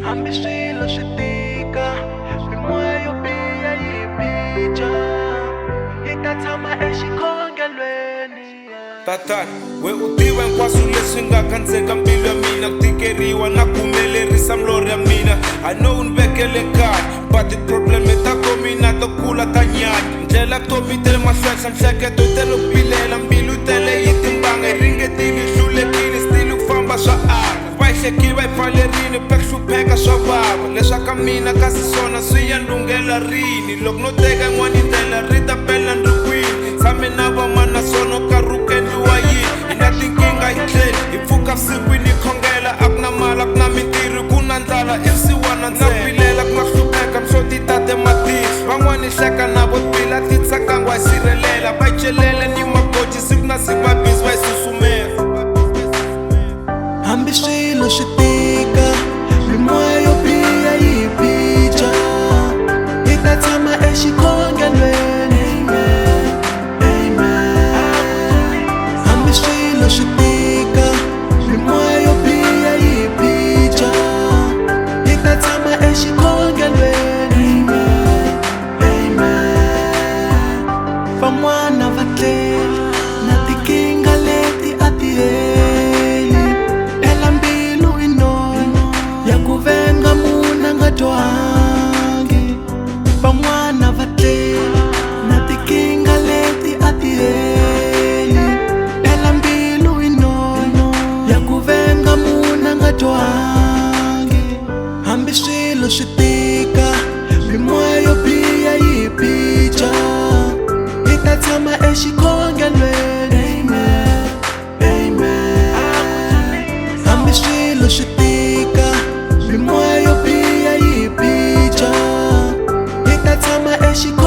Hambi swilo swi tika, mimoya yo biha yi bica, yi ta tshama exikhongelweni. Tatana, we u tiva hinkwaswo leswi nga kandzeka mbilu ya mina, ku tikeriwa na ku humelerisa milorho ya mina. I know ni vekele nkarhi, but ti-problem ta mina to kula ta nyanya. Ndlela vutomi tele mahlwenhla, nhlekето yi tele ku pilela, mbilu yi tele yi timbanga, yi ringetile yi hlulekile, stili ku famba swa ara. Va yi hlekile va yi pfalerini, pe ku hlupheka swa vava. Leswa ka mina kasi swona swi ya ndlungela rini, loko no teka yin'wana ndlela ri ta pela ndlwini. Tshame na vamana swona karhukeliwa yini, hi na tinkingha hi tlheli hi pfuka vusikwini hi khongela. A ku na mali, a ku na mintirho, ku na ndlala ivusiwana ntsena. Na vilela ku na hlupheka, mihloti tate matihlo. Van'wani hleka na vo bila ti tsakanga wa yi sirhelela, va yi celela ni magoji siku na siku va busy va yi susumela. Hambi swilo swi tika, mimoya yo biha yi bica, yi ta tshama exikhongelweni. Hambi swilo swi tika, mimoya yo biha yi bica, yi ta tshama exikhongelweni. Van'wana va tlela na tinkingha leti a ti heli, ela mbilu i nono ya ku venga munhu a nga twangi. Van'wana va tlela na tinkingha leti a ti heli, ela mbilu i nono ya ku venga munhu a nga twangi. Hambi swilo swi tika, mimoya yo biha yi bica, yi ta tshama exikhongelweni. Hambi swilo swi tika, mimoya yo biha yi bica, yi ta tshama exikhongelweni.